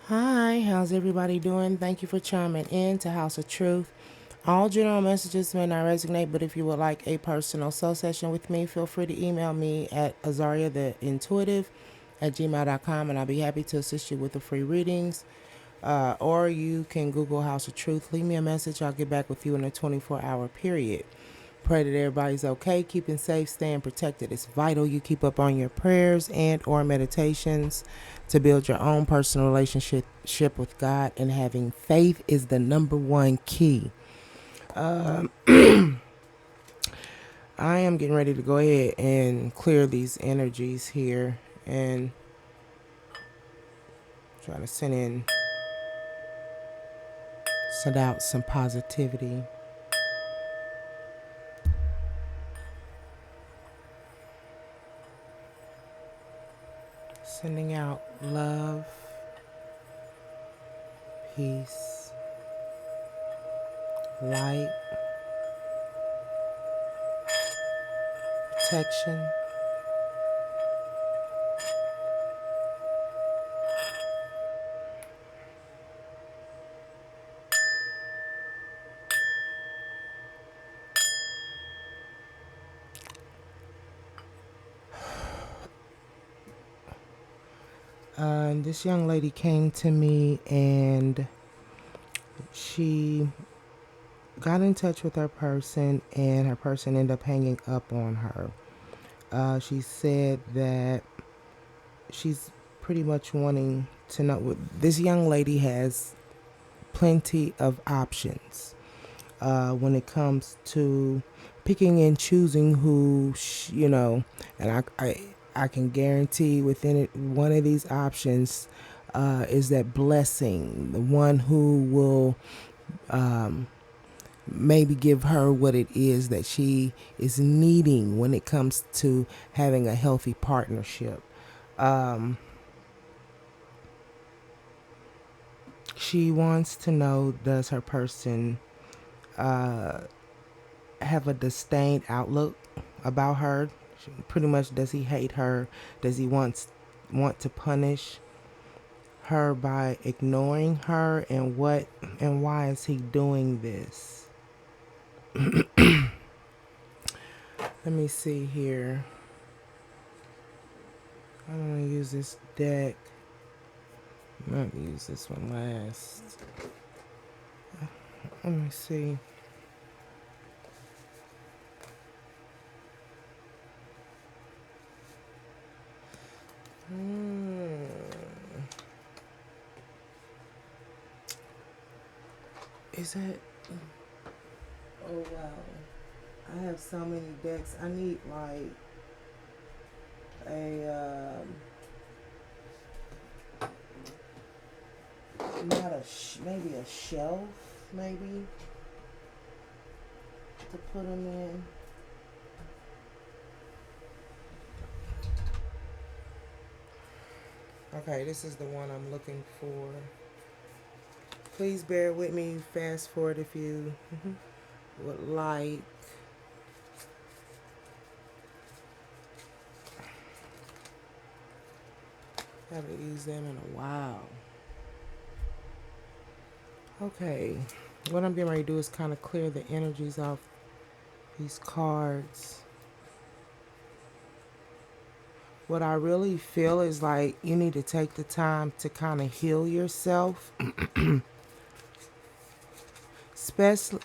Hi, how's everybody doing? Thank you for chiming in to House of Truth. All general messages may not resonate, but if you would like a personal soul session with me, feel free to email me at AZARIATHEINTUITIVE at gmail.com, and I'll be happy to assist you with the free readings. Or you can Google House of Truth. Leave me a message. I'll get back with you in a 24-hour period. Pray that everybody's okay, keeping safe, staying protected. It's vital you keep up on your prayers and or meditations to build your own personal relationship with God, and having faith is the number one key. I am getting ready to go ahead and clear these energies here and try to send out some positivity. Sending out love, peace, light, protection. This young lady came to me and she got in touch with her person, and her person ended up hanging up on her. She said that she's pretty much wanting to know. This young lady has plenty of options when it comes to picking and choosing and I can guarantee within it, one of these options is that blessing, the one who will maybe give her what it is that she is needing when it comes to having a healthy partnership. She wants to know, does her person have a disdained outlook about her? Pretty much, does he hate her? Does he want to punish her by ignoring her? And why is he doing this? Let me see here. I'm gonna use this deck. I'm gonna use this one last. Let me see. Is it? Oh wow. I have so many decks. I need like a not maybe a shelf, maybe, to put them in. Okay, this is the one I'm looking for. Please bear with me. Fast forward if you would like. Haven't used them in a while. Okay, what I'm getting ready to do is kind of clear the energies off these cards. What I really feel is like you need to take the time to kind of heal yourself.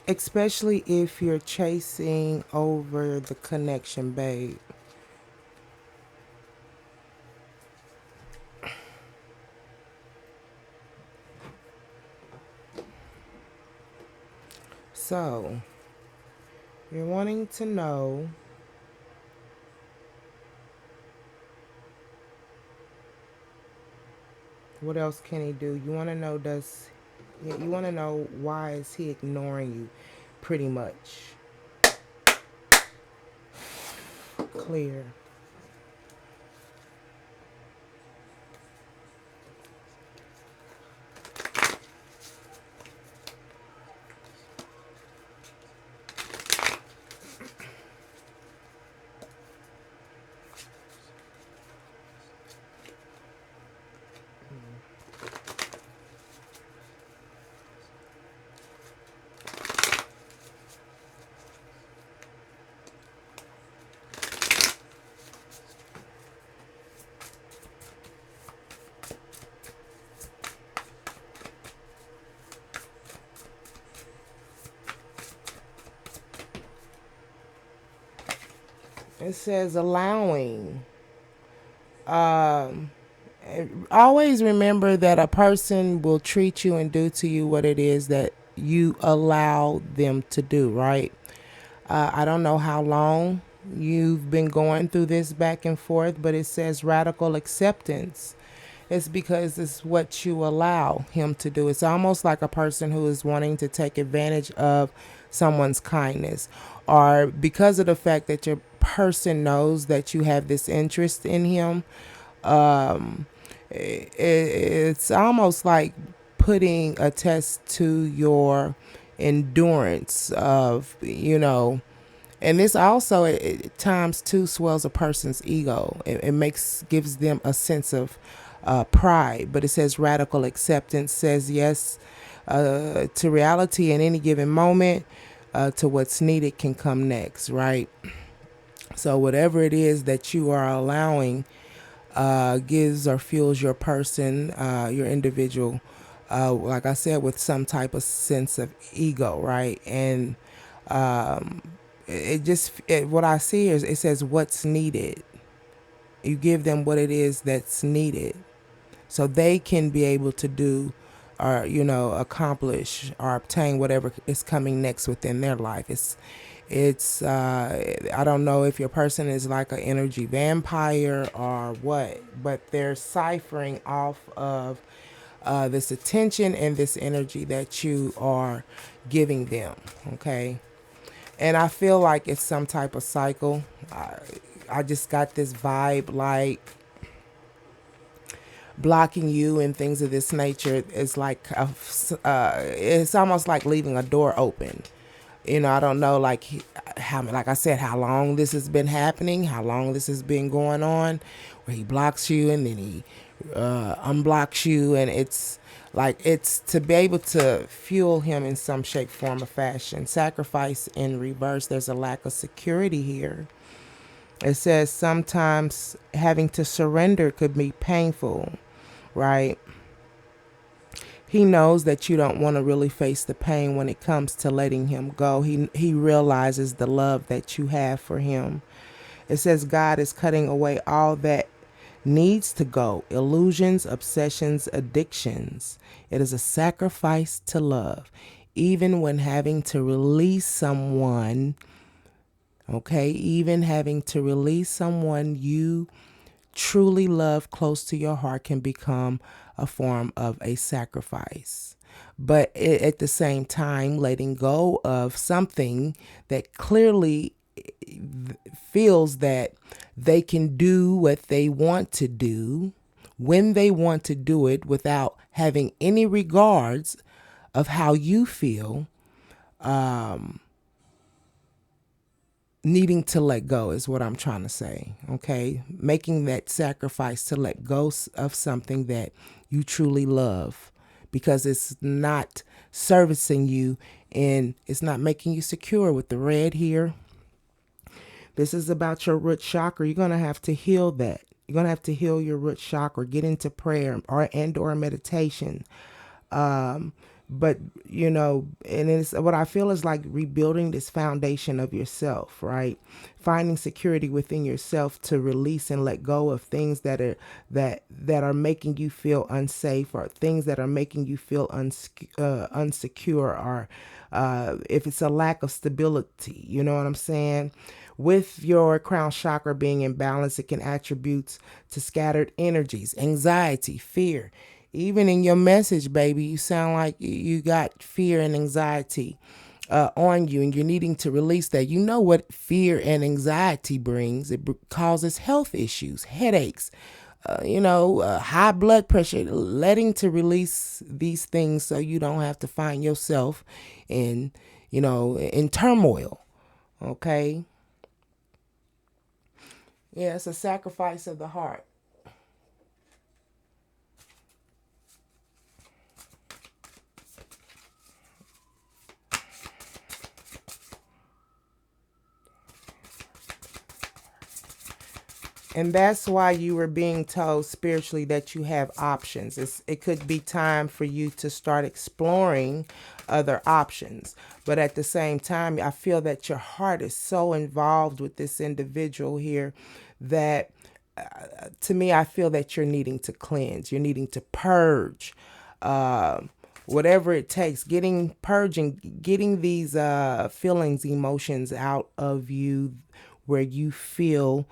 Especially if you're chasing over the connection, babe. So, you're wanting to know what else can he do. You want to know you want to know why is he ignoring you, pretty much. Clear. It says allowing. Um, Always remember that a person will treat you and do to you what it is that you allow them to do, right? I don't know how long you've been going through this back and forth, but it says radical acceptance. It's because it's what you allow him to do. It's almost like a person who is wanting to take advantage of someone's kindness, or because of the fact that your person knows that you have this interest in him. It's almost like putting a test to your endurance of, and this also at times too swells a person's ego. It gives them a sense of pride. But it says radical acceptance says yes to reality in any given moment, to what's needed can come next, right? So whatever it is that you are allowing gives or fuels your person, your individual, like I said, with some type of sense of ego, right? And what I see is it says what's needed. You give them what it is that's needed, so they can be able to do or accomplish or obtain whatever is coming next within their life. It's I don't know if your person is like an energy vampire or what, but they're ciphering off of this attention and this energy that you are giving them. Okay. And I feel like it's some type of cycle. I just got this vibe like blocking you and things of this nature is like it's almost like leaving a door open. I don't know, like how, like I said, how long this has been happening, how long this has been going on, where he blocks you and then he unblocks you, and it's to be able to fuel him in some shape, form, or fashion. Sacrifice in reverse. There's a lack of security here. It says sometimes having to surrender could be painful, right? He knows that you don't want to really face the pain when it comes to letting him go. He realizes the love that you have for him. It says God is cutting away all that needs to go. Illusions, obsessions, addictions. It is a sacrifice to love. Even when having to release someone, okay, even having to release someone you truly love close to your heart can become a form of a sacrifice. But at the same time, letting go of something that clearly feels that they can do what they want to do when they want to do it without having any regards of how you feel. Needing to let go is what I'm trying to say. Okay. Making that sacrifice to let go of something that you truly love, because it's not servicing you and it's not making you secure. With the red here, this is about your root chakra. You're going to have to heal that. You're going to have to heal your root chakra, get into prayer or meditation. But and it's what I feel is like rebuilding this foundation of yourself, right? Finding security within yourself to release and let go of things that are making you feel unsafe, or things that are making you feel unsecure, or if it's a lack of stability, you know what I'm saying? With your crown chakra being in balance, it can attribute to scattered energies, anxiety, fear. Even in your message, baby, you sound like you got fear and anxiety on you, and you're needing to release that. You know what fear and anxiety brings? It causes health issues, headaches, high blood pressure. Letting to release these things so you don't have to find yourself in turmoil. Okay. Yeah, it's a sacrifice of the heart. And that's why you were being told spiritually that you have options. It could be time for you to start exploring other options. But at the same time, I feel that your heart is so involved with this individual here that to me, I feel that you're needing to cleanse. You're needing to purge. Whatever it takes, getting these feelings, emotions out of you, where you'll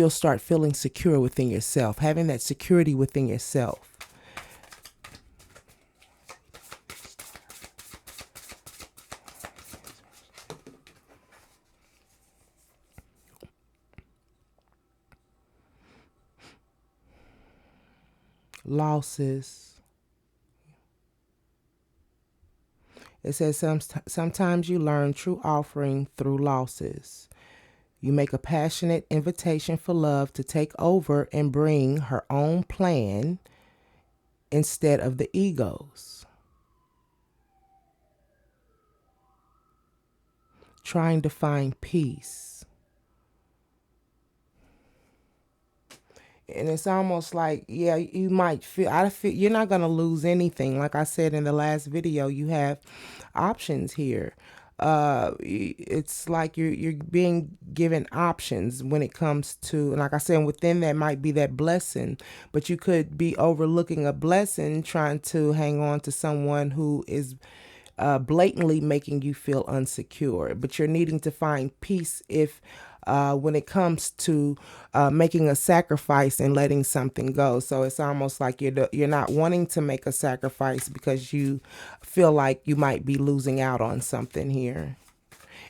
start feeling secure within yourself, having that security within yourself. Losses. It says sometimes you learn true offering through losses. You make a passionate invitation for love to take over and bring her own plan instead of the ego's. Trying to find peace. And it's almost like, yeah, you might feel, I feel you're not going to lose anything. Like I said in the last video, you have options here. It's like you're being given options when it comes to, and like I said, within that might be that blessing, but you could be overlooking a blessing trying to hang on to someone who is blatantly making you feel insecure. But you're needing to find peace if when it comes to making a sacrifice and letting something go. So it's almost like you're not wanting to make a sacrifice because you feel like you might be losing out on something here.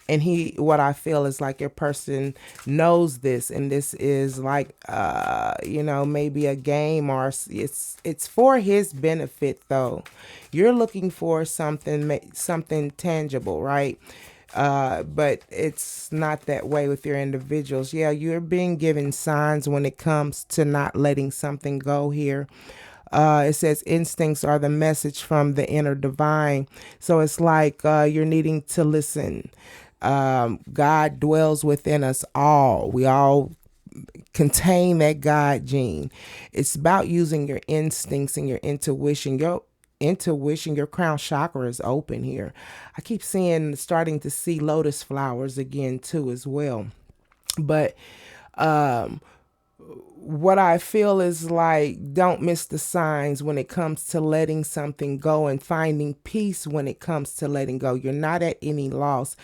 And what I feel is like your person knows this, and this is like, maybe a game, or it's for his benefit though. You're looking for something tangible, right? But it's not that way with your individuals. Yeah, you're being given signs when it comes to not letting something go here. It says instincts are the message from the inner divine. So it's like you're needing to listen. God dwells within us all. We all contain that God gene. It's about using your instincts and your intuition. Your crown chakra is open here. I keep starting to see lotus flowers again too as well. But what I feel is like, don't miss the signs when it comes to letting something go and finding peace when it comes to letting go. You're not at any loss.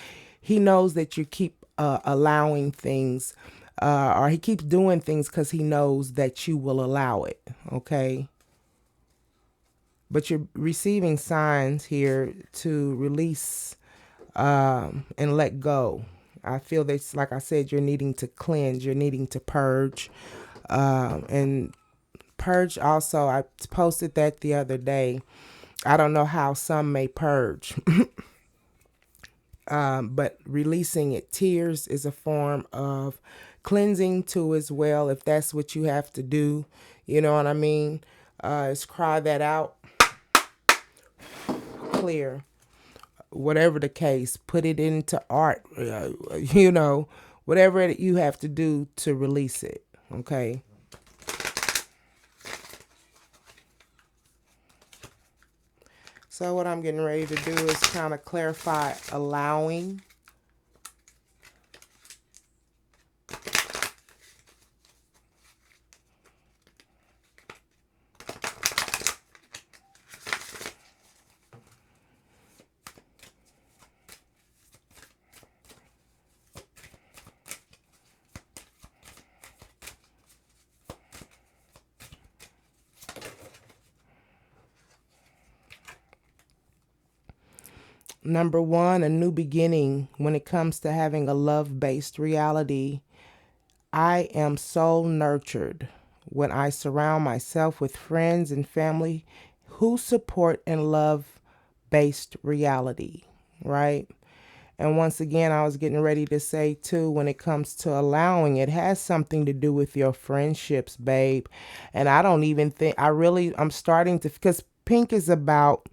He knows that you keep allowing things, or he keeps doing things because he knows that you will allow it. Okay. But you're receiving signs here to release and let go. I feel that's, like I said, you're needing to cleanse, you're needing to purge. And purge also, I posted that the other day. I don't know how some may purge. But releasing it, tears is a form of cleansing too as well, if that's what you have to do. You know what I mean? Is cry that out, clear. Whatever the case, put it into art, whatever you have to do to release it. Okay. So what I'm getting ready to do is kind of clarify allowing. Number one, a new beginning when it comes to having a love-based reality. I am so nurtured when I surround myself with friends and family who support and love-based reality, right? And once again, I was getting ready to say too, when it comes to allowing, it has something to do with your friendships, babe. And I don't even think, I'm starting to, because pink is about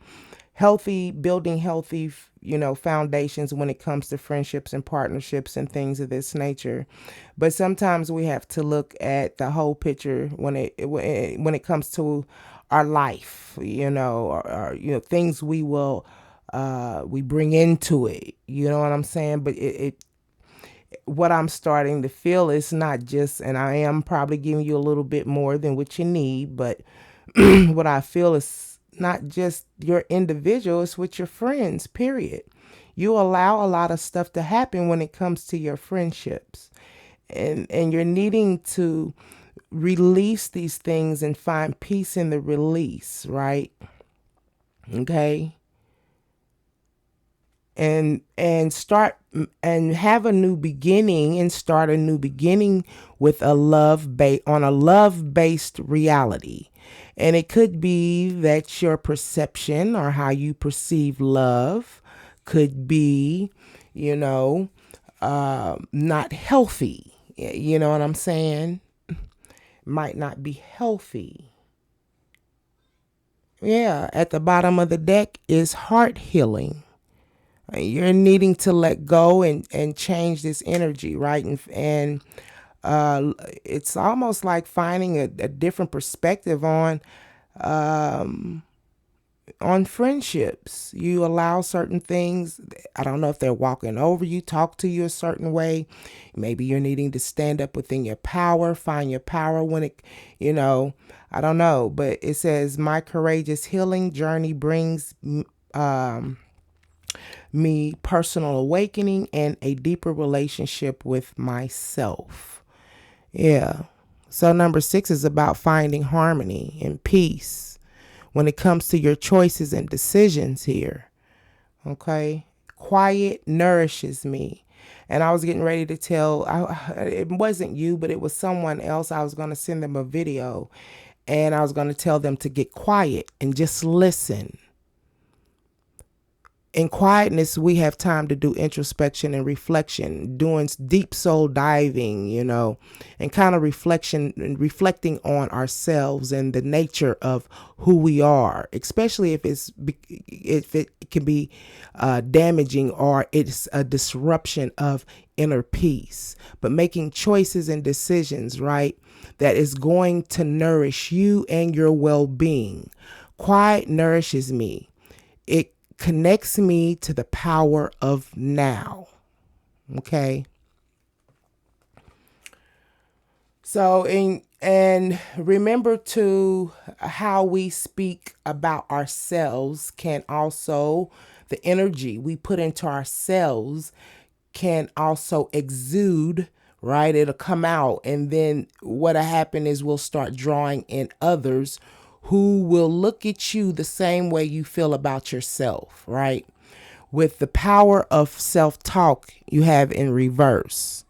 building healthy foundations when it comes to friendships and partnerships and things of this nature. But sometimes we have to look at the whole picture when it comes to our life, or things we bring into it. You know what I'm saying? But what I'm starting to feel is not just, and I am probably giving you a little bit more than what you need, but what I feel is not just your individual, it's with your friends, period. You allow a lot of stuff to happen when it comes to your friendships. And you're needing to release these things and find peace in the release, right? Okay. And start and have a new beginning and start a new beginning with on a love based reality. And it could be that your perception or how you perceive love could be, not healthy. You know what I'm saying? Might not be healthy. Yeah, at the bottom of the deck is heart healing. You're needing to let go and change this energy, right? And it's almost like finding a different perspective on friendships. You allow certain things. I don't know if they're walking over you, talk to you a certain way. Maybe you're needing to stand up within your power, find your power when I don't know. But it says, my courageous healing journey brings me personal awakening and a deeper relationship with myself. Yeah. So number 6 is about finding harmony and peace when it comes to your choices and decisions here. Okay. Quiet nourishes me. And I was getting ready to it wasn't you, but it was someone else. I was going to send them a video and I was going to tell them to get quiet and just listen. In quietness, we have time to do introspection and reflection, doing deep soul diving, and kind of reflecting on ourselves and the nature of who we are, especially if it can be damaging or it's a disruption of inner peace. But making choices and decisions, right, that is going to nourish you and your well-being. Quiet nourishes me. It connects me to the power of now. Okay. So, and remember to how we speak about ourselves can also, the energy we put into ourselves can also exude, right? It'll come out. And then what'll happen is we'll start drawing in others who will look at you the same way you feel about yourself, right? With the power of self-talk, you have in reverse.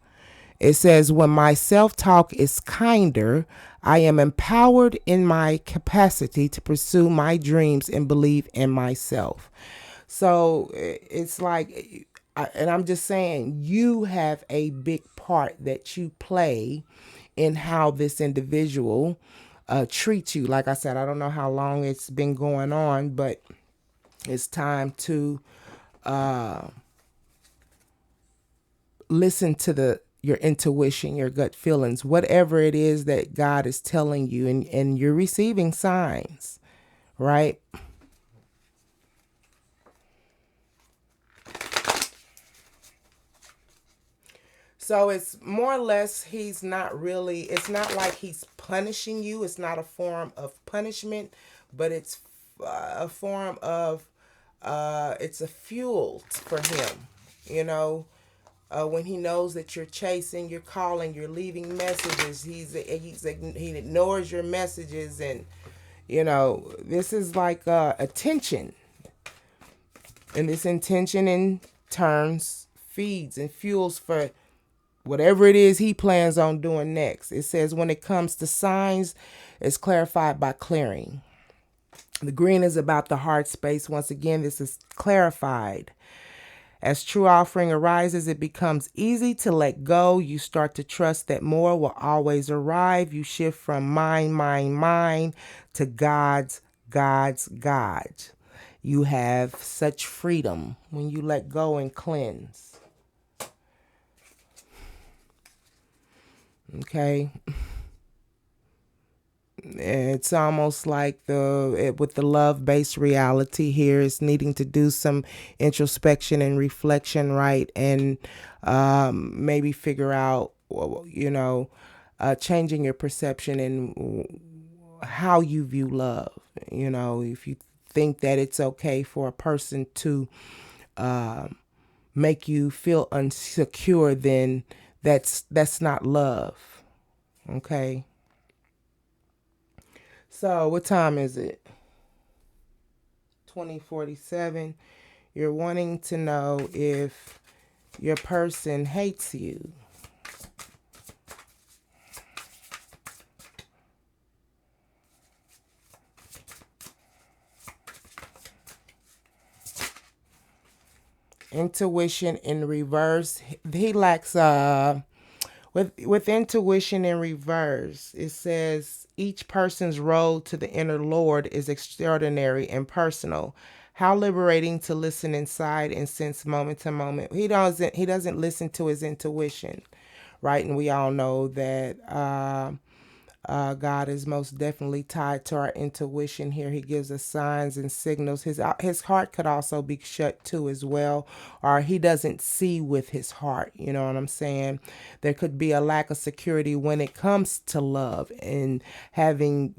It says, when my self-talk is kinder, I am empowered in my capacity to pursue my dreams and believe in myself. So it's like, and I'm just saying, you have a big part that you play in how this individual treat you. Like I said, I don't know how long it's been going on, but it's time to listen to your intuition, your gut feelings, whatever it is that God is telling you, and you're receiving signs, right? So it's more or less, it's not like he's punishing you. It's not a form of punishment, but it's a form of, it's a fuel for him, when he knows that you're chasing, you're calling, you're leaving messages, he ignores your messages, and this is like attention, and this intention in turns feeds and fuels for whatever it is he plans on doing next. It says, when it comes to signs, it's clarified by clearing. The green is about the heart space. Once again, this is clarified. As true offering arises, it becomes easy to let go. You start to trust that more will always arrive. You shift from mine to God's. You have such freedom when you let go and cleanse. Okay. It's almost like with the love-based reality here is needing to do some introspection and reflection, right? And maybe figure out, changing your perception and how you view love. If you think that it's okay for a person to make you feel insecure, then that's not love. Okay. So what time is it? 20:47. You're wanting to know if your person hates you. Intuition in reverse. He lacks with intuition in reverse. It says each person's road to the inner Lord is extraordinary and personal. How liberating to listen inside and sense moment to moment. He doesn't listen to his intuition, right? And we all know that God is most definitely tied to our intuition here. He gives us signs and signals. His heart could also be shut too as well, or he doesn't see with his heart. You know what I'm saying? There could be a lack of security when it comes to love and having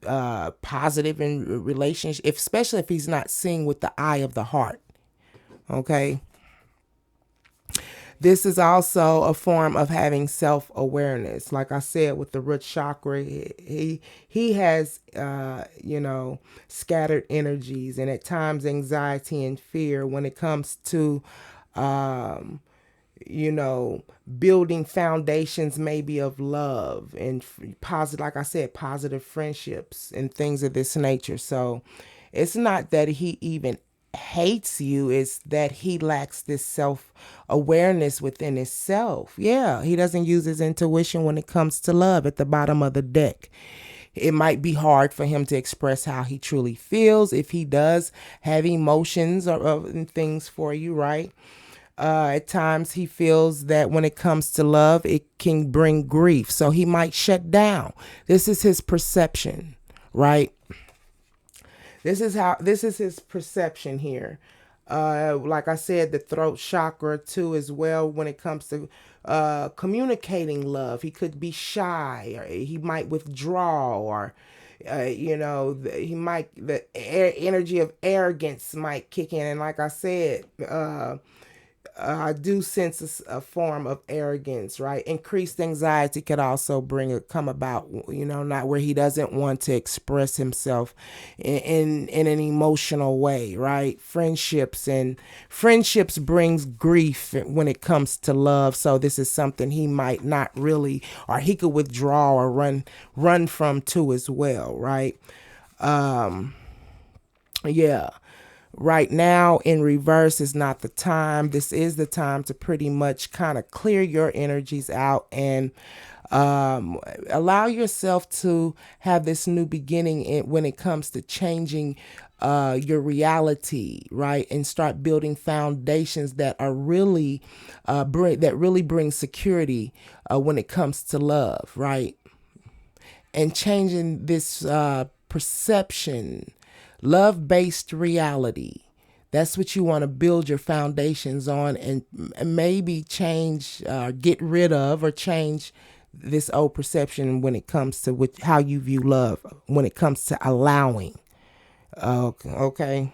positive in relationship, especially if he's not seeing with the eye of the heart. Okay. This is also a form of having self-awareness. Like I said, with the root chakra, he has scattered energies and at times anxiety and fear when it comes to building foundations maybe of love and positive, like I said, positive friendships and things of this nature. So it's not that he even hates you, is that he lacks this self-awareness within himself. Yeah, he doesn't use his intuition when it comes to love at the bottom of the deck. It might be hard for him to express how he truly feels if he does have emotions or things for you, right? At times he feels that when it comes to love, it can bring grief. So he might shut down. This is his perception, right? This is his perception here. Like I said, the throat chakra too as well when it comes to communicating love. He could be shy, or he might withdraw, or he might, energy of arrogance might kick in. And like I said, I do sense a form of arrogance, right? Increased anxiety could also come about, not where he doesn't want to express himself in an emotional way, right? Friendships brings grief when it comes to love. So this is something he might not really, or he could withdraw or run from too as well, right? Yeah. Right now in reverse is not the time. This is the time to pretty much kind of clear your energies out and allow yourself to have this new beginning when it comes to changing your reality, right? And start building foundations that are really bring security when it comes to love, right? And changing this perception, love-based reality. That's what you want to build your foundations on, and maybe change, get rid of, or change this old perception when it comes to how you view love, when it comes to allowing. Okay.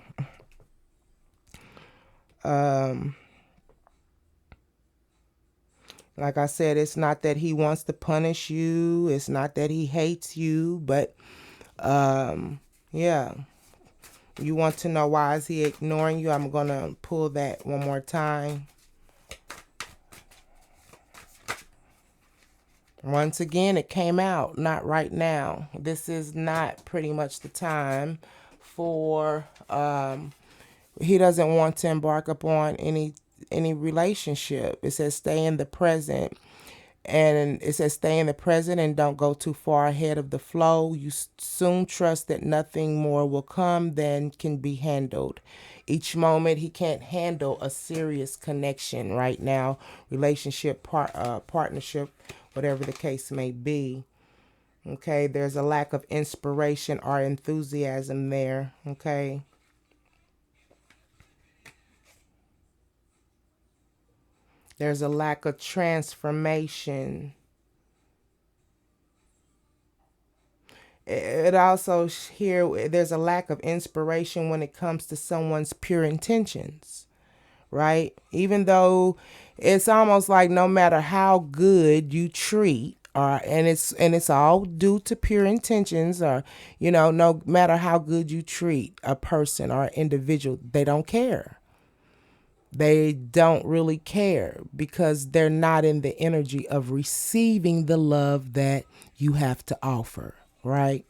Like I said, it's not that he wants to punish you. It's not that he hates you, but yeah. You want to know why is he ignoring you? I'm going to pull that one more time. Once again, it came out, not right now. This is not pretty much the time for, he doesn't want to embark upon any relationship. It says stay in the present. And it says stay in the present and don't go too far ahead of the flow. You soon trust that nothing more will come than can be handled. Each moment he can't handle a serious connection right now, relationship, partnership, whatever the case may be. Okay, there's a lack of inspiration or enthusiasm there. Okay. There's a lack of transformation. It also here there's a lack of inspiration when it comes to someone's pure intentions, right? Even though it's almost like no matter how good you treat, or and it's all due to pure intentions, or no matter how good you treat a person or an individual, they don't care. They don't really care because they're not in the energy of receiving the love that you have to offer, right?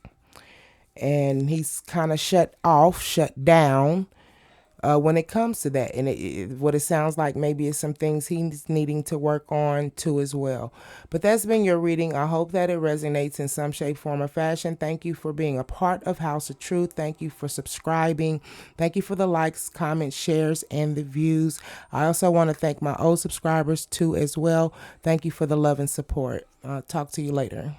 And he's kind of shut off, shut down when it comes to that. And what it sounds like, maybe it's some things he's needing to work on too as well. But that's been your reading. I hope that it resonates in some shape, form, or fashion. Thank you for being a part of House of Truth. Thank you for subscribing. Thank you for the likes, comments, shares, and the views. I also want to thank my old subscribers too as well. Thank you for the love and support. Talk to you later.